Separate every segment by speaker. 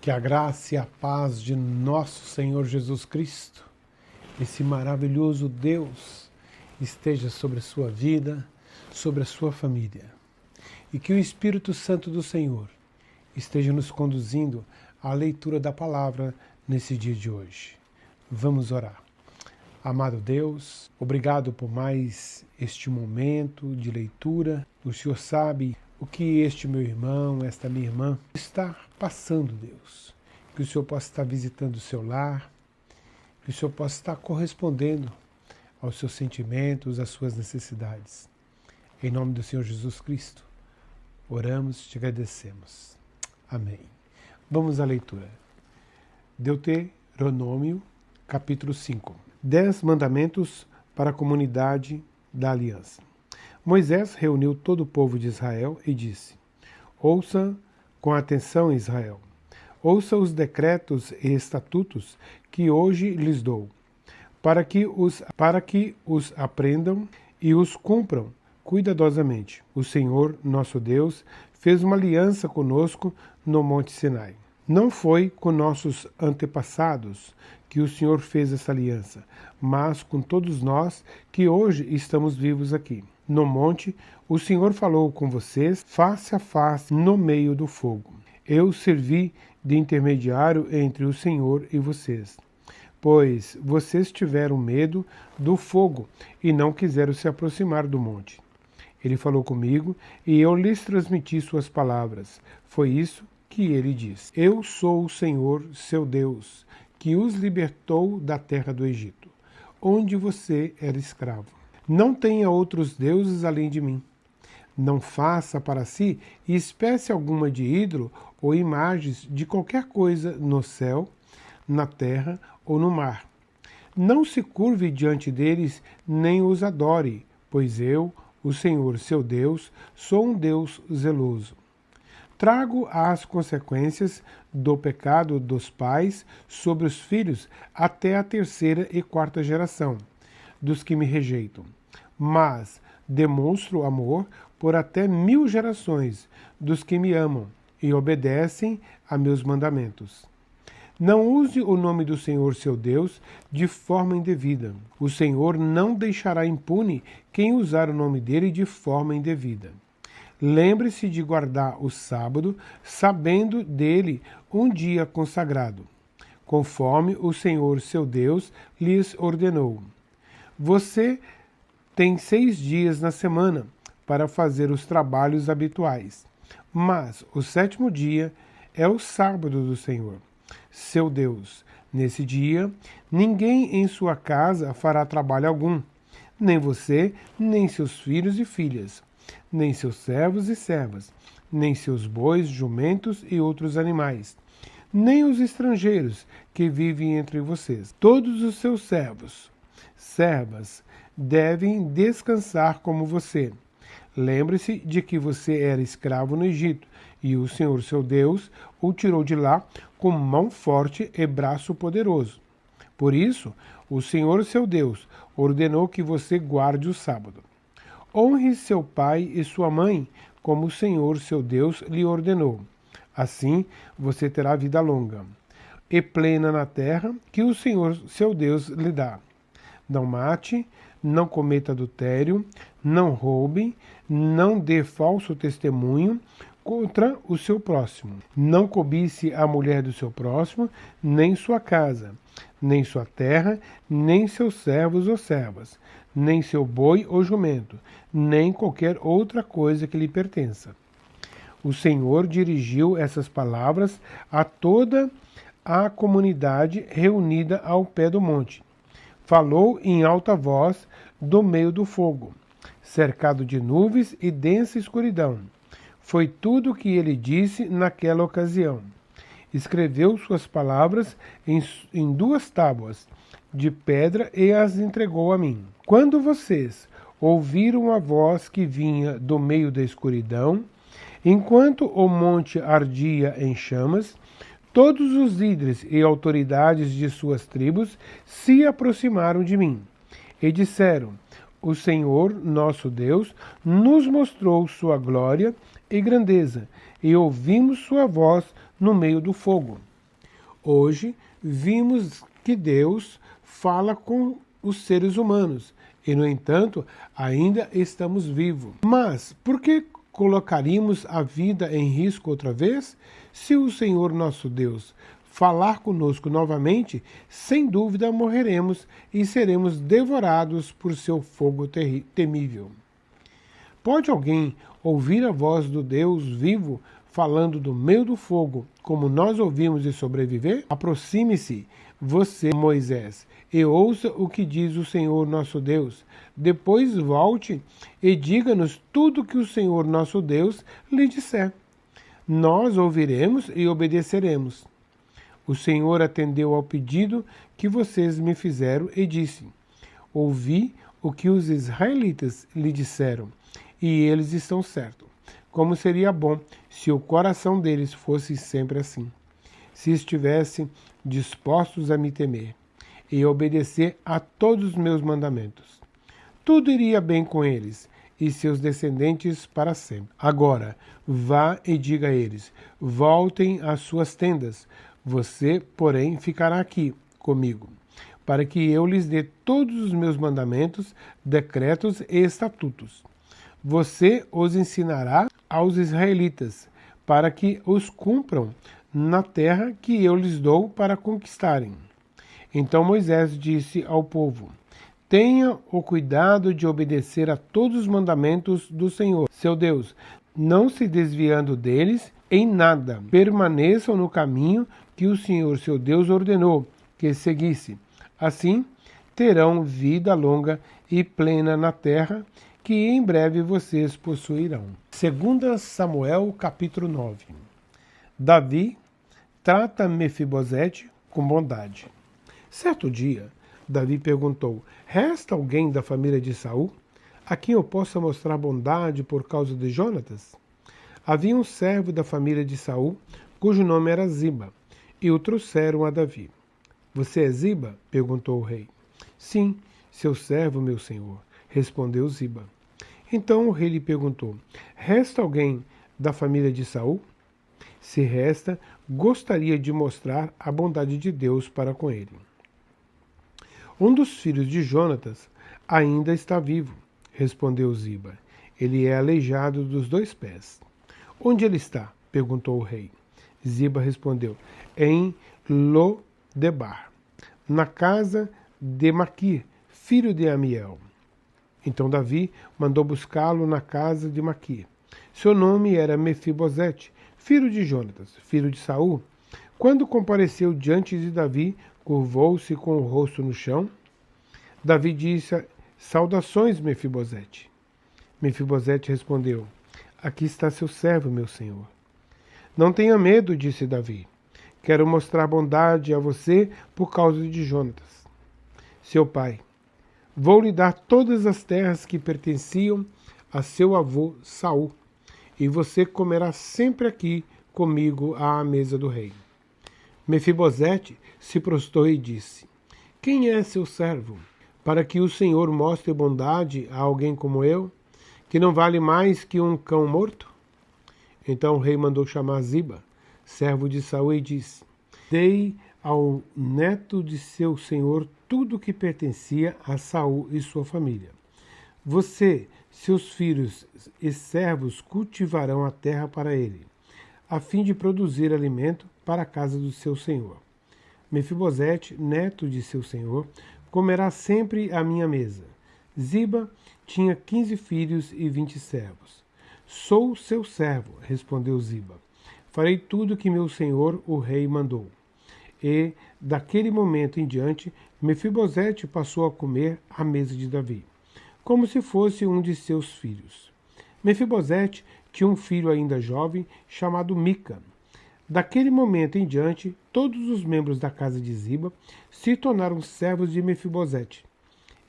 Speaker 1: Que a graça e a paz de nosso Senhor Jesus Cristo, esse maravilhoso Deus, esteja sobre a sua vida, sobre a sua família. E que o Espírito Santo do Senhor esteja nos conduzindo à leitura da palavra nesse dia de hoje. Vamos orar. Amado Deus, obrigado por mais este momento de leitura. O Senhor sabe o que este meu irmão, esta minha irmã está passando, Deus. Que o Senhor possa estar visitando o seu lar, que o Senhor possa estar correspondendo aos seus sentimentos, às suas necessidades. Em nome do Senhor Jesus Cristo, oramos e te agradecemos. Amém. Vamos à leitura. Deuteronômio, capítulo 5. 10 mandamentos para a comunidade da aliança. Moisés reuniu todo o povo de Israel e disse: Ouça com atenção, Israel. Ouça os decretos e estatutos que hoje lhes dou, para que os aprendam e os cumpram cuidadosamente. O Senhor, nosso Deus, fez uma aliança conosco no Monte Sinai. Não foi com nossos antepassados que o Senhor fez essa aliança, mas com todos nós que hoje estamos vivos aqui. No monte, o Senhor falou com vocês face a face no meio do fogo. Eu servi de intermediário entre o Senhor e vocês, pois vocês tiveram medo do fogo e não quiseram se aproximar do monte. Ele falou comigo e eu lhes transmiti suas palavras. Foi isso que ele disse: Eu sou o Senhor, seu Deus, que os libertou da terra do Egito, onde você era escravo. Não tenha outros deuses além de mim. Não faça para si espécie alguma de ídolo ou imagens de qualquer coisa no céu, na terra ou no mar. Não se curve diante deles nem os adore, pois eu, o Senhor seu Deus, sou um Deus zeloso. Trago as consequências do pecado dos pais sobre os filhos até a 3ª e 4ª geração dos que me rejeitam. Mas demonstro amor por até 1000 gerações dos que me amam e obedecem a meus mandamentos. Não use o nome do Senhor seu Deus de forma indevida. O Senhor não deixará impune quem usar o nome dele de forma indevida. Lembre-se de guardar o sábado, sabendo dele um dia consagrado, conforme o Senhor seu Deus lhes ordenou. Você tem 6 dias na semana para fazer os trabalhos habituais, mas o 7º dia é o sábado do Senhor, seu Deus. Nesse dia, ninguém em sua casa fará trabalho algum, nem você, nem seus filhos e filhas, nem seus servos e servas, nem seus bois, jumentos e outros animais, nem os estrangeiros que vivem entre vocês. Todos os seus servas, devem descansar como você. Lembre-se de que você era escravo no Egito, e o Senhor seu Deus o tirou de lá com mão forte e braço poderoso. Por isso, o Senhor seu Deus ordenou que você guarde o sábado. Honre seu pai e sua mãe, como o Senhor seu Deus lhe ordenou. Assim você terá vida longa e plena na terra que o Senhor seu Deus lhe dá. Não mate, não cometa adultério, não roube, não dê falso testemunho contra o seu próximo. Não cobice a mulher do seu próximo, nem sua casa, nem sua terra, nem seus servos ou servas, nem seu boi ou jumento, nem qualquer outra coisa que lhe pertença. O Senhor dirigiu essas palavras a toda a comunidade reunida ao pé do monte. Falou em alta voz do meio do fogo, cercado de nuvens e densa escuridão. Foi tudo o que ele disse naquela ocasião. Escreveu suas palavras em 2 tábuas de pedra e as entregou a mim. Quando vocês ouviram a voz que vinha do meio da escuridão, enquanto o monte ardia em chamas, todos os líderes e autoridades de suas tribos se aproximaram de mim e disseram: O Senhor, nosso Deus, nos mostrou sua glória e grandeza, e ouvimos sua voz no meio do fogo. Hoje vimos que Deus fala com os seres humanos e, no entanto, ainda estamos vivos. Mas por que colocaríamos a vida em risco outra vez? Se o Senhor nosso Deus falar conosco novamente, sem dúvida morreremos e seremos devorados por seu fogo temível. Pode alguém ouvir a voz do Deus vivo falando do meio do fogo, como nós ouvimos, e sobreviver? Aproxime-se, você, Moisés, e ouça o que diz o Senhor nosso Deus. Depois volte e diga-nos tudo que o Senhor nosso Deus lhe disser. Nós ouviremos e obedeceremos. O Senhor atendeu ao pedido que vocês me fizeram e disse: ouvi o que os israelitas lhe disseram, e eles estão certos. Como seria bom se o coração deles fosse sempre assim, se estivessem dispostos a me temer e obedecer a todos os meus mandamentos. Tudo iria bem com eles e seus descendentes para sempre. Agora, vá e diga a eles: voltem às suas tendas. Você, porém, ficará aqui comigo, para que eu lhes dê todos os meus mandamentos, decretos e estatutos. Você os ensinará aos israelitas, para que os cumpram na terra que eu lhes dou para conquistarem. Então Moisés disse ao povo: tenha o cuidado de obedecer a todos os mandamentos do Senhor, seu Deus, não se desviando deles em nada. Permaneçam no caminho que o Senhor, seu Deus, ordenou que seguisse. Assim, terão vida longa e plena na terra, que em breve vocês possuirão. 2 Samuel, capítulo 9. Davi trata Mefibosete com bondade. Certo dia, Davi perguntou: resta alguém da família de Saul a quem eu possa mostrar bondade por causa de Jonatas? Havia um servo da família de Saul, cujo nome era Ziba, e o trouxeram a Davi. Você é Ziba? Perguntou o rei. Sim, seu servo, meu senhor, respondeu Ziba. Então o rei lhe perguntou: resta alguém da família de Saul? Se resta, gostaria de mostrar a bondade de Deus para com ele. Um dos filhos de Jonatas ainda está vivo, respondeu Ziba. Ele é aleijado dos 2 pés. Onde ele está? Perguntou o rei. Ziba respondeu: em Lodebar, na casa de Maquir, filho de Amiel. Então Davi mandou buscá-lo na casa de Maquir. Seu nome era Mefibosete, filho de Jonatas, filho de Saul. Quando compareceu diante de Davi, curvou-se com o rosto no chão. Davi disse: saudações, Mefibosete. Mefibosete respondeu: aqui está seu servo, meu senhor. Não tenha medo, disse Davi. Quero mostrar bondade a você por causa de Jonatas, seu pai. Vou lhe dar todas as terras que pertenciam a seu avô Saul, e você comerá sempre aqui comigo à mesa do rei. Mefibosete se prostrou e disse: quem é seu servo, para que o Senhor mostre bondade a alguém como eu, que não vale mais que um cão morto? Então o rei mandou chamar Ziba, servo de Saul, e disse: dei ao neto de seu senhor tudo o que pertencia a Saul e sua família. Você, seus filhos e servos cultivarão a terra para ele, a fim de produzir alimento para a casa do seu senhor. Mefibosete, neto de seu senhor, comerá sempre à minha mesa. Ziba tinha 15 filhos e 20 servos. Sou seu servo, respondeu Ziba. Farei tudo que meu senhor, o rei, mandou. E, daquele momento em diante, Mefibosete passou a comer à mesa de Davi, como se fosse um de seus filhos. Mefibosete tinha um filho ainda jovem, chamado Mica. Daquele momento em diante, todos os membros da casa de Ziba se tornaram servos de Mefibosete.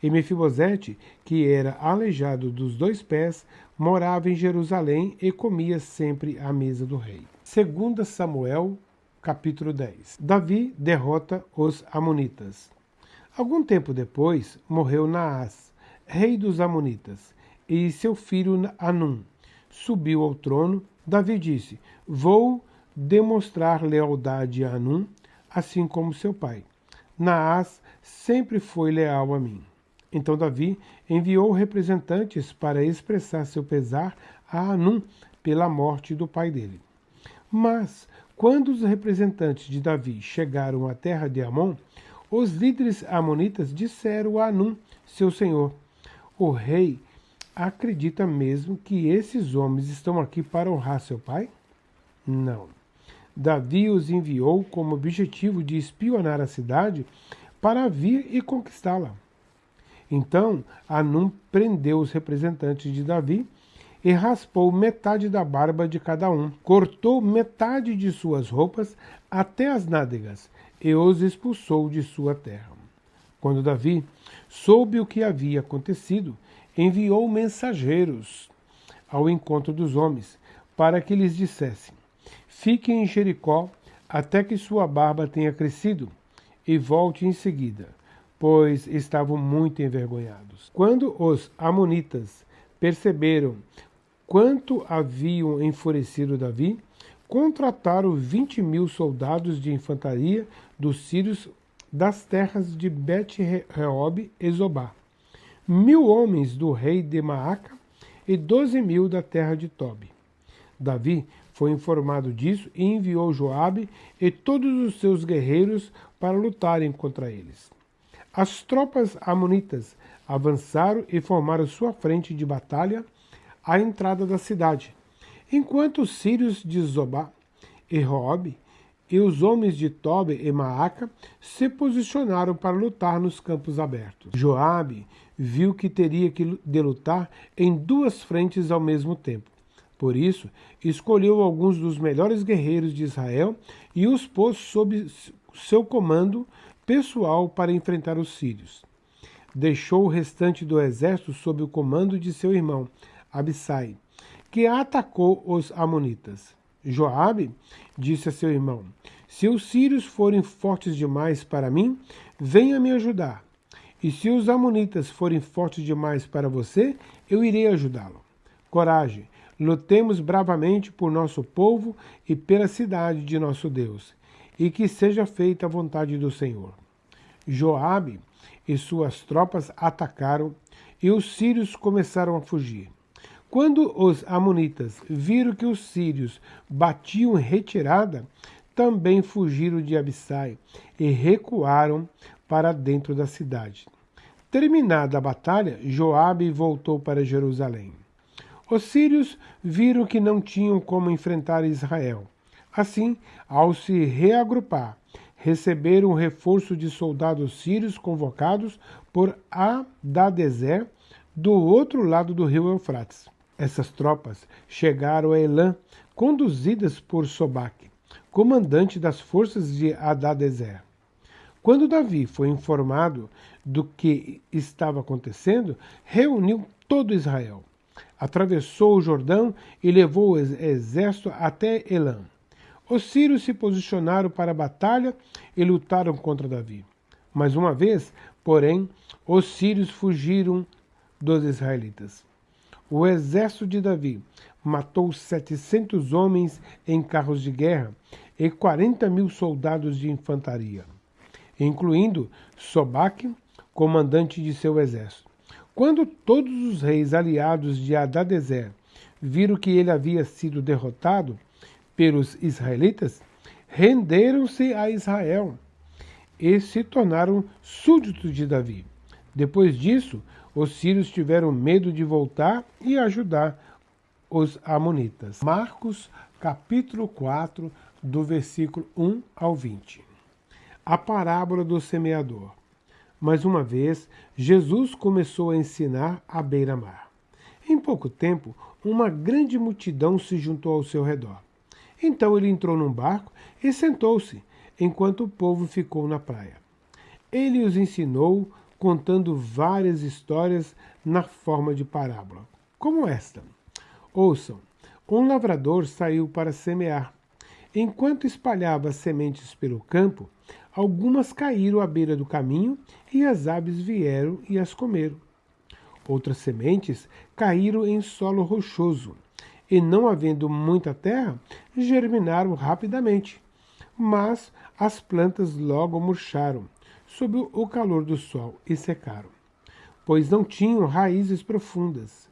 Speaker 1: E Mefibosete, que era aleijado dos 2 pés, morava em Jerusalém e comia sempre à mesa do rei. 2 Samuel, capítulo 10. Davi derrota os amonitas. Algum tempo depois, morreu Naás, rei dos amonitas, e seu filho Anum subiu ao trono. Davi disse: vou demonstrar lealdade a Anum, assim como seu pai. Naás sempre foi leal a mim. Então Davi enviou representantes para expressar seu pesar a Hanum pela morte do pai dele. Mas, quando os representantes de Davi chegaram à terra de Amon, os líderes amonitas disseram a Hanum, seu senhor: o rei acredita mesmo que esses homens estão aqui para honrar seu pai? Não. Davi os enviou com o objetivo de espionar a cidade para vir e conquistá-la. Então Hanum prendeu os representantes de Davi e raspou metade da barba de cada um, cortou metade de suas roupas até as nádegas e os expulsou de sua terra. Quando Davi soube o que havia acontecido, enviou mensageiros ao encontro dos homens, para que lhes dissessem: fiquem em Jericó até que sua barba tenha crescido, e volte em seguida, pois estavam muito envergonhados. Quando os amonitas perceberam quanto haviam enfurecido Davi, contrataram 20.000 soldados de infantaria dos sírios das terras de Bet-Reob e Zobá, 1.000 homens do rei de Maaca e 12.000 da terra de Tobi. Davi foi informado disso e enviou Joabe e todos os seus guerreiros para lutarem contra eles. As tropas amonitas avançaram e formaram sua frente de batalha à entrada da cidade, enquanto os sírios de Zobá e Reob e os homens de Tobi e Maaca se posicionaram para lutar nos campos abertos. Joabe viu que teria de lutar em duas frentes ao mesmo tempo. Por isso, escolheu alguns dos melhores guerreiros de Israel e os pôs sob seu comando pessoal para enfrentar os sírios. Deixou o restante do exército sob o comando de seu irmão, Abissai, que atacou os amonitas. Joabe disse a seu irmão: se os sírios forem fortes demais para mim, venha me ajudar. E se os amonitas forem fortes demais para você, eu irei ajudá-lo. Coragem, lutemos bravamente por nosso povo e pela cidade de nosso Deus, e que seja feita a vontade do Senhor. Joabe e suas tropas atacaram, e os sírios começaram a fugir. Quando os amonitas viram que os sírios batiam em retirada, também fugiram de Abissai e recuaram para dentro da cidade. Terminada a batalha, Joabe voltou para Jerusalém. Os sírios viram que não tinham como enfrentar Israel. Assim, ao se reagrupar, receberam um reforço de soldados sírios convocados por Hadadezer do outro lado do rio Eufrates. Essas tropas chegaram a Elã, conduzidas por Sobaque, comandante das forças de Hadadezer. Quando Davi foi informado do que estava acontecendo, reuniu todo Israel, atravessou o Jordão e levou o exército até Elã. Os sírios se posicionaram para a batalha e lutaram contra Davi. Mais uma vez, porém, os sírios fugiram dos israelitas. O exército de Davi matou 700 homens em carros de guerra e 40.000 soldados de infantaria, incluindo Sobaque, comandante de seu exército. Quando todos os reis aliados de Hadadezer viram que ele havia sido derrotado pelos israelitas, renderam-se a Israel e se tornaram súditos de Davi. Depois disso, os sírios tiveram medo de voltar e ajudar os amonitas. Marcos, capítulo 4, do versículo 1 ao 20. A parábola do semeador. Mais uma vez, Jesus começou a ensinar à beira-mar. Em pouco tempo, uma grande multidão se juntou ao seu redor. Então ele entrou num barco e sentou-se, enquanto o povo ficou na praia. Ele os ensinou, contando várias histórias na forma de parábola, como esta. Ouçam, um lavrador saiu para semear. Enquanto espalhava sementes pelo campo, algumas caíram à beira do caminho e as aves vieram e as comeram. Outras sementes caíram em solo rochoso e, não havendo muita terra, germinaram rapidamente. mas as plantas logo murcharam sob o calor do sol e secaram, pois não tinham raízes profundas.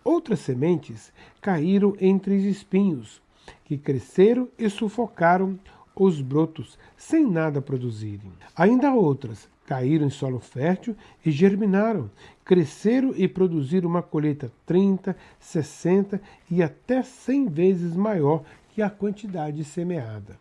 Speaker 1: Outras sementes caíram entre os espinhos, que cresceram e sufocaram os brotos, sem nada produzirem. Ainda outras caíram em solo fértil e germinaram, cresceram e produziram uma colheita 30, 60 e até 100 vezes maior que a quantidade semeada.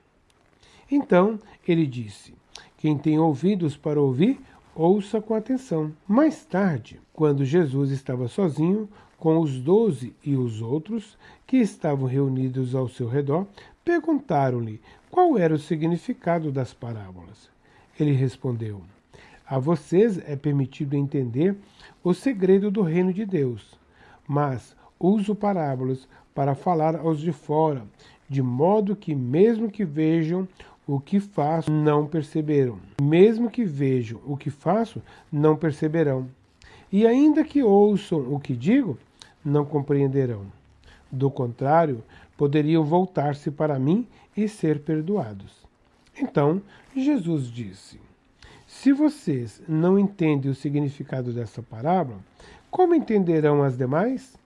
Speaker 1: Então ele disse: quem tem ouvidos para ouvir, ouça com atenção. Mais tarde, quando Jesus estava sozinho com os 12 e os outros que estavam reunidos ao seu redor, perguntaram-lhe qual era o significado das parábolas. Ele respondeu: a vocês é permitido entender o segredo do reino de Deus, mas uso parábolas para falar aos de fora, de modo que mesmo que vejam o que faço, não perceberam. Mesmo que vejam o que faço, não perceberão. E ainda que ouçam o que digo, não compreenderão. Do contrário, poderiam voltar-se para mim e ser perdoados. Então, Jesus disse: se vocês não entendem o significado dessa parábola, como entenderão as demais?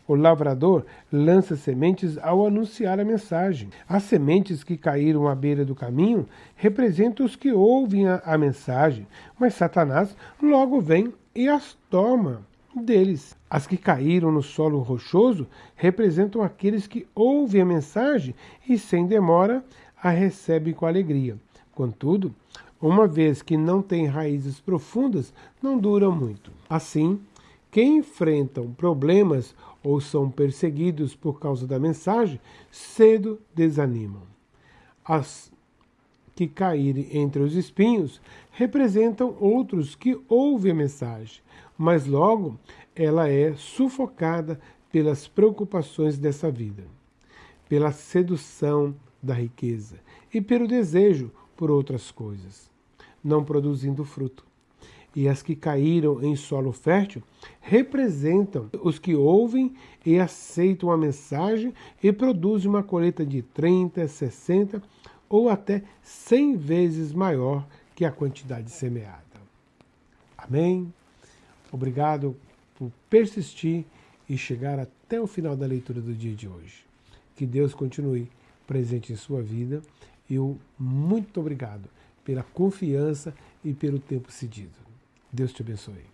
Speaker 1: O lavrador lança sementes ao anunciar a mensagem. As sementes que caíram à beira do caminho representam os que ouvem a mensagem, mas Satanás logo vem e as toma deles. As que caíram no solo rochoso representam aqueles que ouvem a mensagem e, sem demora, a recebem com alegria. Contudo, uma vez que não têm raízes profundas, não duram muito. Assim, quem enfrentam problemas ou são perseguidos por causa da mensagem, cedo desanimam. As que caírem entre os espinhos representam outros que ouvem a mensagem, mas logo ela é sufocada pelas preocupações dessa vida, pela sedução da riqueza e pelo desejo por outras coisas, não produzindo fruto. E as que caíram em solo fértil representam os que ouvem e aceitam a mensagem e produzem uma colheita de 30, 60 ou até 100 vezes maior que a quantidade semeada. Amém? Obrigado por persistir e chegar até o final da leitura do dia de hoje. Que Deus continue presente em sua vida e muito obrigado pela confiança e pelo tempo cedido. Deus te abençoe.